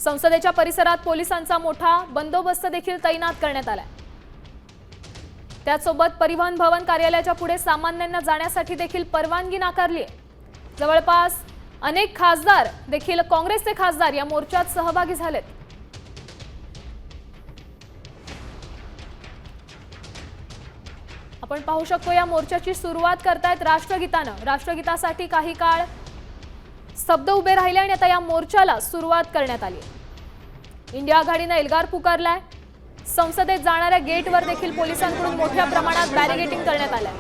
संसदेच्या परिसरात पोलिसांचा मोठा बंदोबस्त देखील तैनात करण्यात आलाय। त्यासोबत परिवहन भवन कार्यालयाच्या पुढे सामान्यांना जाण्यासाठी देखील परवानगी नाकारली आहे। जवळपास अनेक खासदार देखील काँग्रेसचे खासदार या मोर्चात सहभागी झालेत। आपण पाहू शकतो या मोर्चाची सुरुवात करतायत राष्ट्रगीतानं। राष्ट्रगीतासाठी काही काळ स्तब्ध उभे राहिले आणि आता या मोर्चाला सुरुवात करण्यात आली। इंडिया आघाडीने एल्गार पुकारलाय। संसदेत जाणाऱ्या गेटवर देखील पोलिसांकडून मोठ्या प्रमाणात बॅरिगेटिंग करण्यात आलंय।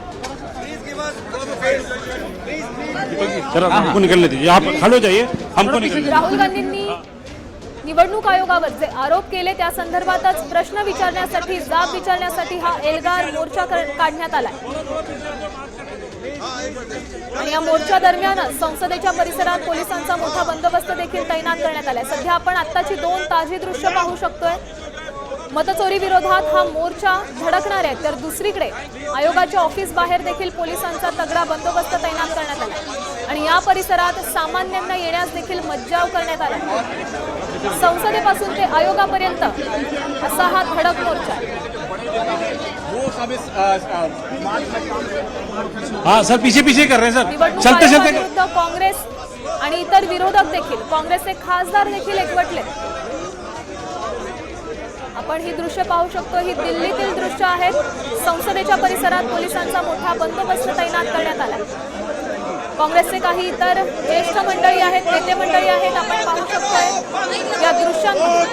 हमको निकलने दीजिए, आप खड़े हो जाइए, हमको निकलने। राहुल गांधींनी निवडणूक आयोगावर जे आरोप केले त्या संदर्भातच प्रश्न विचारण्यासाठी जाब विचारण्यासाठी हा एल्गार मोर्चा काढण्यात आलाय। आणि या मोर्चा दरम्यान संसदेच्या परिसरात पोलिसांचा मोठा बंदोबस्त देखील तैनात करण्यात आलाय। सध्या आपण आत्ताची 2 ताजी दृश्य पाहू शकतोय। मतचोरी विरोधात हा मोर्चा धडकणार आहे, तर दुसरीकडे आयोगाच्या ऑफिस बाहेर देखील पोलिसांचा तगडा बंदोबस्त तैनात करण्यात आला आणि या परिसरात सामान्यांना येण्यास देखील मज्जाव करण्यात आला। संसदेपासून ते आयोगापर्यंत असा हा धडक मोर्चा। हाँ सर, पीछे पीछे कर रहे हैं सर, चलते चलते। काँग्रेस आणि इतर विरोधक देखील, काँग्रेसचे खासदार देखील एकवटले। आपण ही दृश्य पाहू शकतो। ही दिल्लीतील दृश्य आहेत। संसदेच्या परिसरात पोलिसांचा मोठा बंदोबस्त तैनात करण्यात आला। काँग्रेसचे काही इतर ज्येष्ठ मंडळी आहेत, नेते मंडळी आहेत, आपण पाहू शकतोय या दृश्यांमध्ये।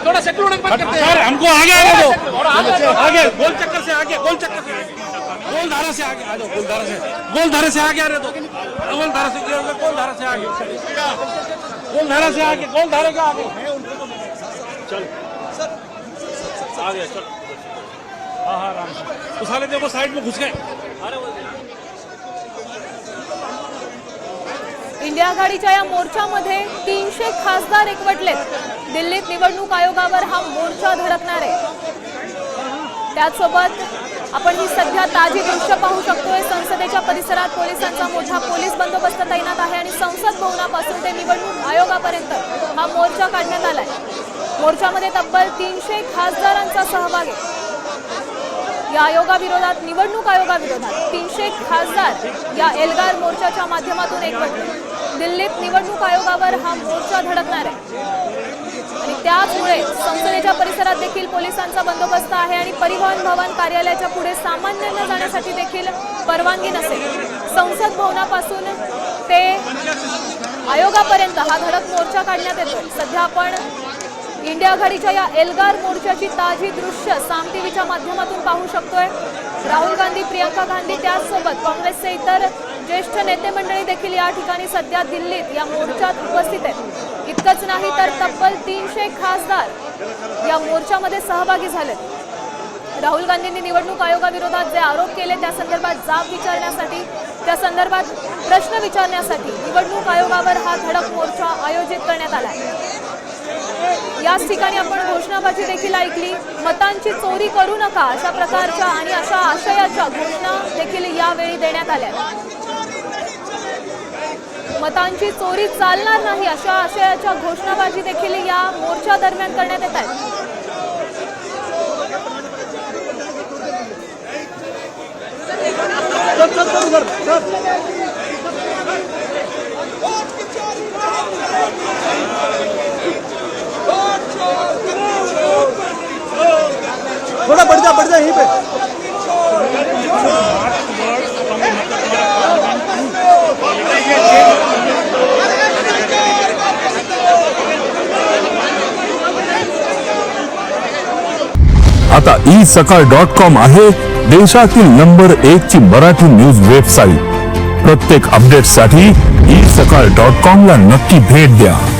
थोड़ा सर हमको आगे आने दो, आगे गोल चक्कर से आगे, गोल चक्कर से गोलधारा से आगे आ जाओ, गोलधारा से आगे आने दो, गोलधारा से गोलधारा से आगे, गोलधारा से आगे, गोलधारे का आगे चल आगे चल। हाँ हाँ आराम से उठा लेते, वो साइड में घुस गए। इंडिया आघाडीच्या या मोर्चामध्ये 300 खासदार एकवटलेत। दिल्लीत निवडणूक आयोगावर हा मोर्चा धडकणार आहे। त्यासोबत आपण ही सध्या ताजी दृश्य पाहू शकतोय। संसदेच्या परिसरात पोलिसांचा मोठा पोलीस बंदोबस्त तैनात आहे आणि संसद भवनापासून ते निवडणूक आयोगापर्यंत हा मोर्चा काढण्यात आलाय। मोर्चामध्ये तब्बल 300 खासदारांचा सहभाग आहे। या आयोगाविरोधात, निवडणूक आयोगाविरोधात 300 खासदार या एल्गार मोर्चाच्या माध्यमातून एकवटले। दिल्लीत निवडणूक आयोगावर हा मोर्चा धडकणार आहे आणि त्यामुळे संसदेच्या परिसरात देखील पोलिसांचा बंदोबस्त आहे आणि परिवहन भवन कार्यालयाच्या पुढे सामान्यांना जाण्यासाठी देखील परवानगी नसेल। संसद भवनापासून ते आयोगापर्यंत हा धडक मोर्चा काढण्यात येतोय। सध्या आपण इंडिया आघाडीच्या या एल्गार मोर्चाची ताजी दृश्य साम टीव्हीच्या माध्यमातून पाहू शकतोय। राहुल गांधी, प्रियंका गांधी, त्याचसोबत काँग्रेसचे इतर ज्येष्ठ नेते मंडळी देखील या ठिकाणी सध्या दिल्लीत या मोर्चात उपस्थित आहेत। इतकंच नाही तर तब्बल 300 खासदार या मोर्चामध्ये सहभागी झालेत। राहुल गांधींनी निवडणूक आयोगाविरोधात जे आरोप केले त्या संदर्भात जाब विचारण्यासाठी, त्या संदर्भात प्रश्न विचारण्यासाठी निवडणूक आयोगावर हा धडक मोर्चा आयोजित करण्यात आला आहे। याच ठिकाणी आपण घोषणाबाजी देखील ऐकली। मतांची चोरी करू नका अशा प्रकारच्या आणि अशा आशयाच्या घोषणा देखील यावेळी देण्यात आल्या। मतांची चोरी चालणार नाही अशा आशयाच्या घोषणाबाजी देखील या मोर्चा दरम्यान करण्यात येत आहे। थोड़ा बढ़ जा यहीं पे। आता isakal.com आहे देशातील नंबर 1 ची मराठी न्यूज वेबसाईट। प्रत्येक अपडेटसाठी सकाळ.com ला नक्की भेट द्या.